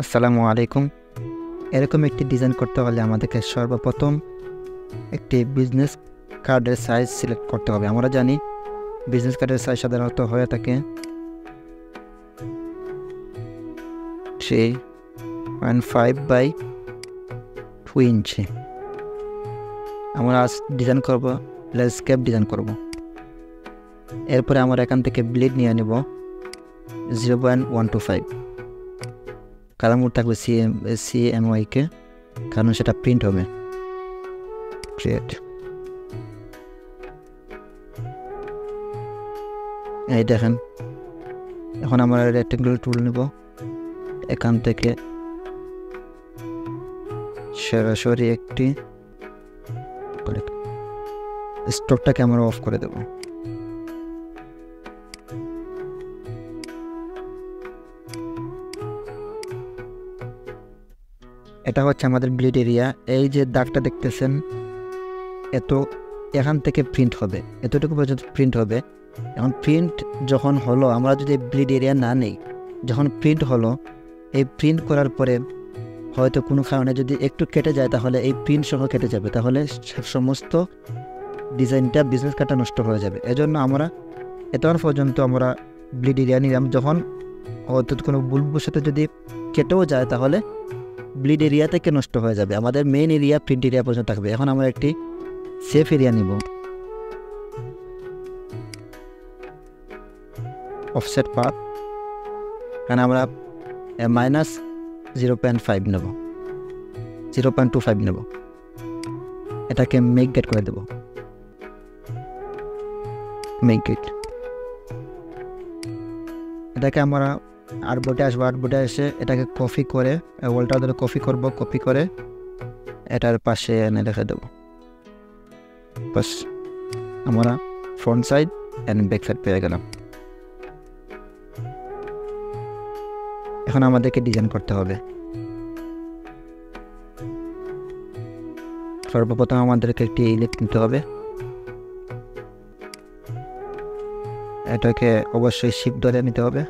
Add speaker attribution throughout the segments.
Speaker 1: আসসালামু আলাইকুম। এরকম একটি ডিজাইন করতে হলে আমাদেরকে সর্বপ্রথম একটি বিজনেস কার্ডের সাইজ সিলেক্ট করতে হবে। আমরা জানি বিজনেস কার্ডের সাইজ সাধারণত হয়ে থাকে 3.5 বাই 2 ইঞ্চি। আমরা আজ ডিজাইন করব, ল্যান্ডস্কেপ ডিজাইন করব। এরপরে আমরা এখান থেকে ব্লিড নিয়ে নেব 0.125, কালার মোড থাকবে CMYK, কারণ সেটা প্রিন্ট হবে। ক্রিয়েট, এই দেখেন। এখন আমরা রেক্টেঙ্গুলার টুল নেব, এখান থেকে সরাসরি একটি স্টকটাকে আমরা অফ করে দেব। এটা হচ্ছে আমাদের ব্লিড এরিয়া। এই যে দাগটা দেখতেছেন, এখান থেকে প্রিন্ট হবে, এতটুকু পর্যন্ত প্রিন্ট হবে। এখন প্রিন্ট যখন হলো, আমরা যদি ব্লিড এরিয়া না নেই, যখন প্রিন্ট হলো, এই প্রিন্ট করার পরে হয়তো কোনো কারণে যদি একটু কেটে যায়, তাহলে এই প্রিন্ট সহ কেটে যাবে, তাহলে সমস্ত ডিজাইনটা বিজনেস কার্ডটা নষ্ট হয়ে যাবে। এজন্য আমরা এতক্ষণ পর্যন্ত আমরা ব্লিড এরিয়া নিলাম। যখন হয়তো কোনো ভুলবশত যদি কেটেও যায়, তাহলে ব্লিড এরিয়া থেকে নষ্ট হয়ে যাবে, আমাদের মেইন এরিয়া প্রিন্ট এরিয়া পর্যন্ত থাকবে। এখন আমরা একটি সেফ এরিয়া নিব, অফসেট পাথ, এখানে আমরা -0.5 নেব, 0.25 নেব। এটাকে মেক গেট করে দেব, মেক গেট। এটাকে আমরা আর্টবোর্ডে আসবো, আর্টবোর্ডে এসে এটাকে কপি করে, ওয়ালটা ধরে কপি করব, কপি করে এটার পাশে এনে রেখে দেবো। বাস, আমরা front side and back side পেয়ে গেলাম। এখন আমাদেরকে ডিজাইন করতে হবে। সর্বপ্রথম আমাদেরকে একটি ইলেক্ট নিতে হবে। এটাকে অবশ্যই শিফট ধরে নিতে হবে।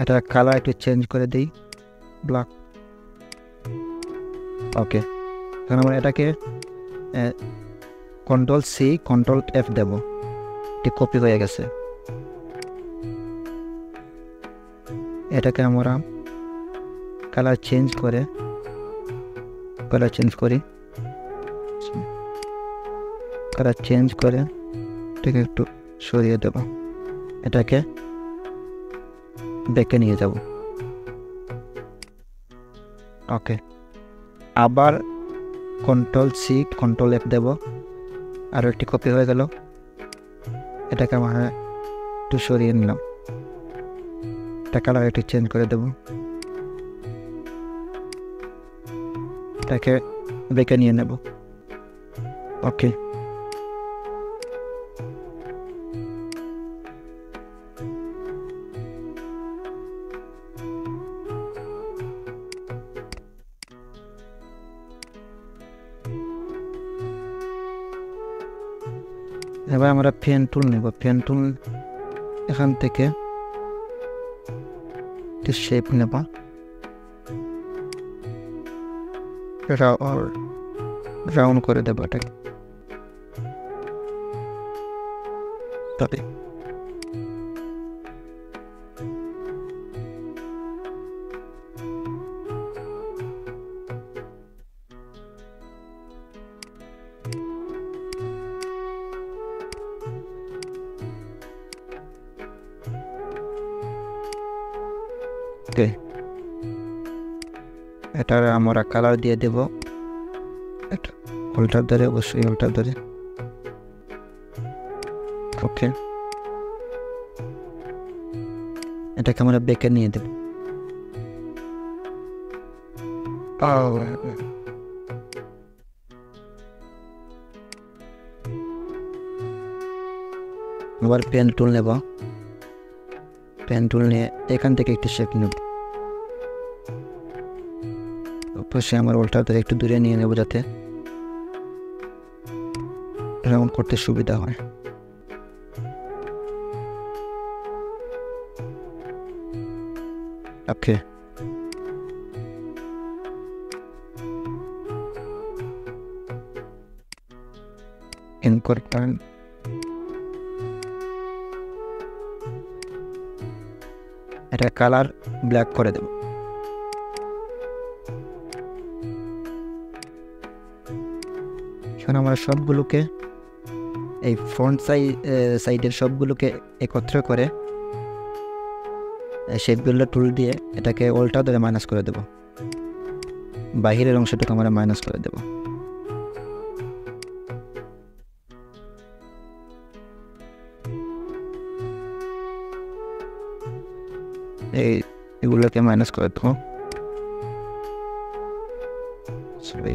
Speaker 1: এটা কালার একটু চেঞ্জ করে দিই, ব্ল্যাক। ওকে, এখন আমরা এটাকে Ctrl+C Ctrl+F দেব, এটি কপি হয়ে গেছে। এটাকে আমরা কালার চেঞ্জ করি, কালার চেঞ্জ করে এটাকে একটু সরিয়ে দেব, এটাকে ব্যাকে নিয়ে যাব। ওকে, আবার Ctrl+C Ctrl+F দেব, আরও একটি কপি হয়ে গেল। এটাকে আমরা একটু সরিয়ে নিলাম, এটা কালার একটু চেঞ্জ করে দেব, এটাকে ব্যাকে নিয়ে নেব। ওকে, এবার আমরা পেন টুল নেব। পেন টুল এখান থেকে একটি শেপ নেব, রাউন্ড করে দেব এটাকে। তবে এটার আমরা কালার দিয়ে দেব, এটা উল্টার ধরে, অবশ্যই উল্টার ধরে। ওকে, এটাকে আমরা ব্যাকে নিয়ে দেব। আবার পেন টুল নেব, পেন টুল নিয়ে এখান থেকে একটি শেপ নেব, অবশ্যই আমার উল্টার ধরে একটু দূরে নিয়ে নেব, যাতে রাউন্ড করতে সুবিধা হয়। ওকে, ইনকর্পোরেট এটা কালার ব্ল্যাক করে দেব। এখন আমরা সবগুলোকে এই ফ্রন্ট সাইডের সবগুলোকে একত্র করে শেপ বিল্ডার টুল দিয়ে এটাকে উল্টা ধরে মাইনাস করে দেব। বাহিরের অংশটুকু আমরা মাইনাস করে দেব। এগুলোকে মাইনাস করে দেবো। সরি,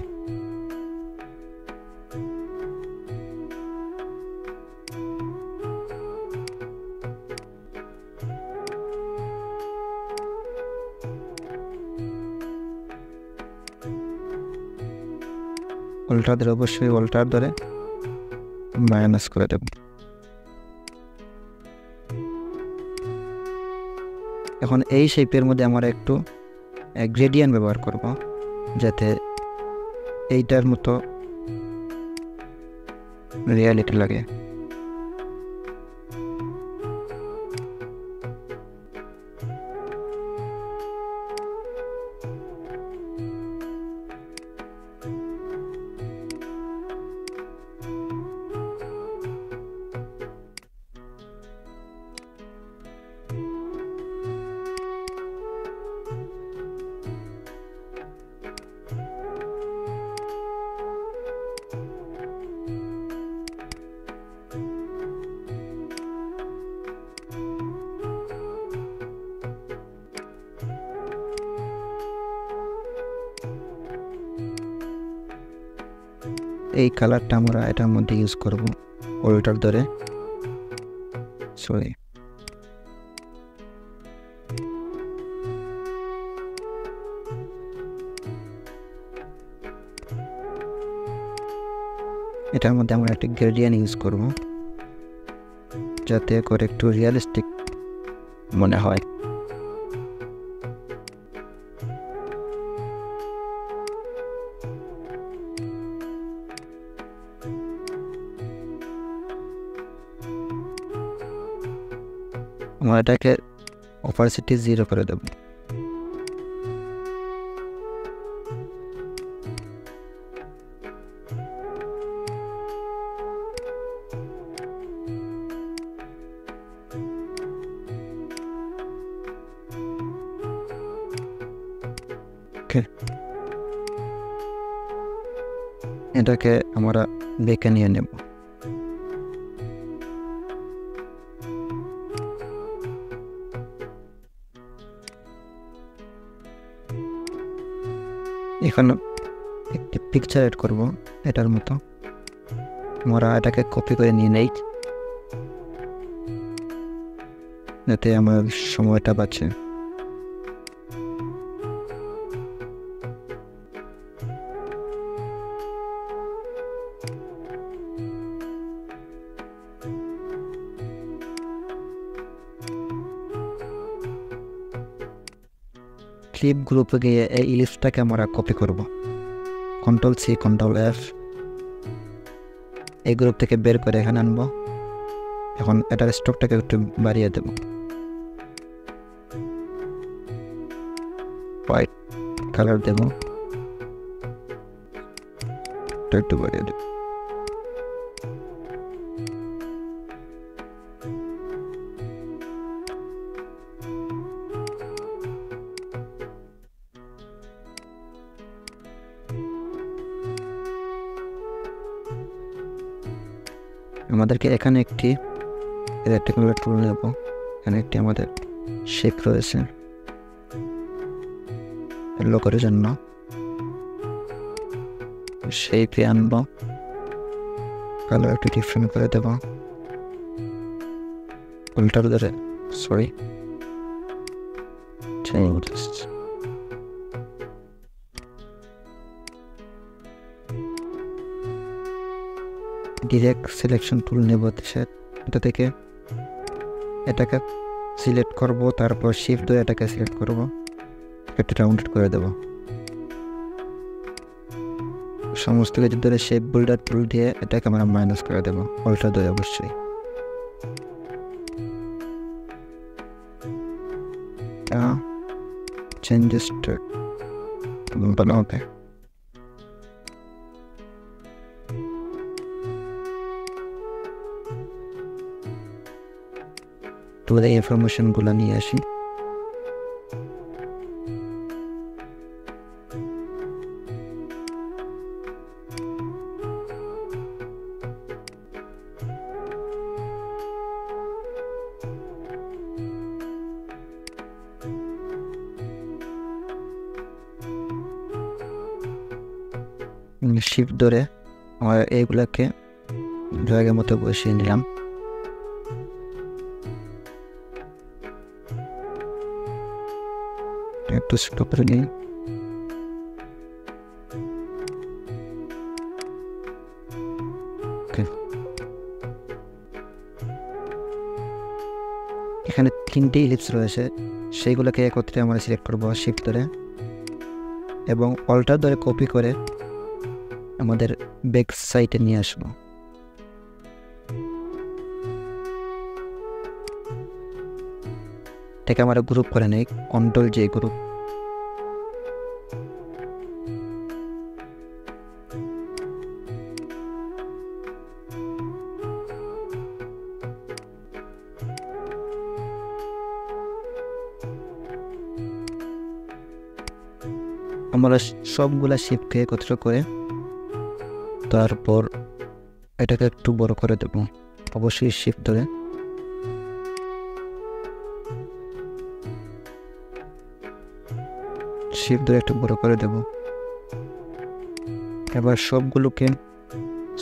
Speaker 1: উল্টা ধরে, অবশ্যই উল্টার ধরে মাইনাস করে দেব। এখন এই শেপের মধ্যে আমরা একটু গ্রেডিয়েন্ট ব্যবহার করব, যাতে এইটার মতো রিয়ালিটি লাগে। এই কালারটা আমরা এটার মধ্যে ইউজ করব উল্টার ধরে। সরি, এটার মধ্যে আমরা একটা গ্রেডিয়েন্ট ইউজ করব, যাতে করে একটু রিয়েলিস্টিক মনে হয়। আমরা এটাকে অপাসিটি 0 করে দেব। এটাকে আমরা বেঁকে নিয়ে নেব। এখন একটি পিকচার এড করব এটার মতো। আমরা এটাকে কপি করে নিয়ে নেই, যাতে আমার সময়টা বাঁচে। ক্লিপ গ্রুপে গিয়ে এই ইলিপসটাকে আমরা কপি করব। Ctrl+C Ctrl+F, এই গ্রুপ থেকে বের করে এখানে আনবো। এখন এটার স্ট্রোকটাকে একটু বাড়িয়ে দেব, হোয়াইট কালার দেব, একটু বাড়িয়ে দেব। আমাদেরকে এখানে একটি রেক্টাঙ্গুলার টুল নেব। এখানে একটি আমাদের শেপ রয়েছে এলো করার জন্য, শেপে আনব, কালার একটু ডিফারেন্ট করে দেব। উল্টার ধরে, সরি, ডিরেক্ট সিলেকশন টুল নেব, এটা থেকে এটাকে সিলেক্ট করব, তারপর শিফট ধরে এটাকে সিলেক্ট করব। একটু রাউন্ডেড করে দেব। সমস্ত কিছু ধরে শেপ বিল্ডার টুল দিয়ে এটাকে আমরা মাইনাস করে দেবো, অল্টার ধরে অবশ্যই। চেঞ্জেস টু বানাতে তোদের ইনফরমেশনগুলো নিয়ে আসি। শিফট ধরে আমরা এইগুলাকে জায়গার মতো বসিয়ে নিলাম। একটু ছোট করে নিই। এখানে 3টি ইলিপস রয়েছে, সেইগুলোকে একত্রে আমরা সিলেক্ট করবো শিফট ধরে এবং অল্টার ধরে কপি করে আমাদের ব্যাক সাইডে নিয়ে আসবো। এটাকে আমরা গ্রুপ করে নেই, কন্ট্রোল জে গ্রুপ। আমরা সবগুলা শিপকে একত্র করে তারপর এটাকে একটু বড় করে দেব, অবশ্যই শিফট ধরে। শিফট ধরে একটু বড় করে দেব। এবার সবগুলোকে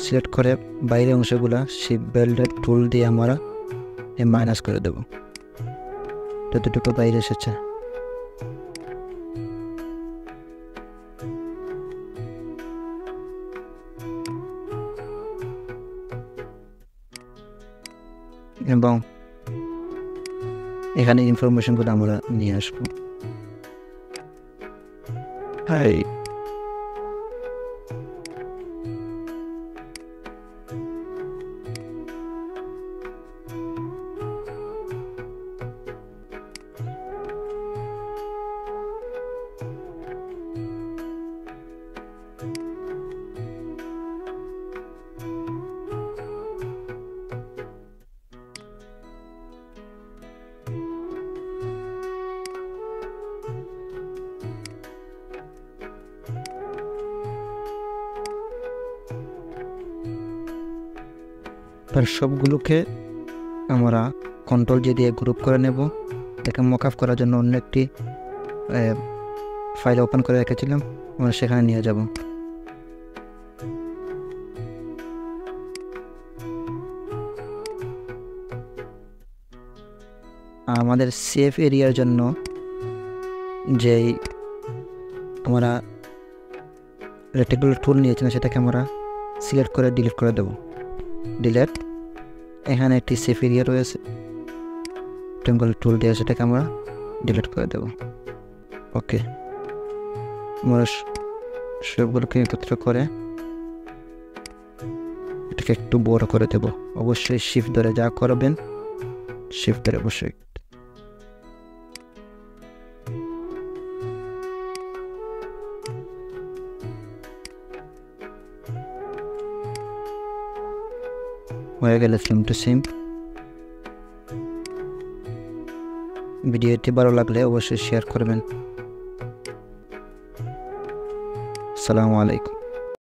Speaker 1: সিলেক্ট করে বাইরের অংশগুলা শিফট বেল্টের টুল দিয়ে আমরা মাইনাস করে দেব, যতটুকু বাইরে এসেছে। এবং এখানে ইনফরমেশনগুলো আমরা নিয়ে আসবো। হাই তার সবগুলোকে আমরা কন্ট্রোল জে দিয়ে গ্রুপ করে নেব। এটাকে মকআপ করার জন্য অন্য একটি ফাইল ওপেন করে রেখেছিলাম, আমরা সেখানে নিয়ে যাব। আমাদের সেফ এরিয়ার জন্য যেই আমরা রেক্টাঙ্গুলার টুল নিয়েছিলাম সেটাকে আমরা সিলেক্ট করে ডিলিট করে দেব। ডিলিট। এখানে একটি সেফ এরিয়া রয়েছে, রেক্টাঙ্গুলার টুল দিয়ে সেটাকে আমরা ডিলিট করে দেব। ওকে, আমরা সবগুলোকে একত্র করে এটাকে একটু বড় করে দেব। অবশ্যই শিফট ধরে যা করবেন, শিফট ধরে অবশ্যই। হয়ে গেলে সেম টু সেম। ভিডিওটি ভালো লাগলে অবশ্যই শেয়ার করবেন। আসসালামু আলাইকুম।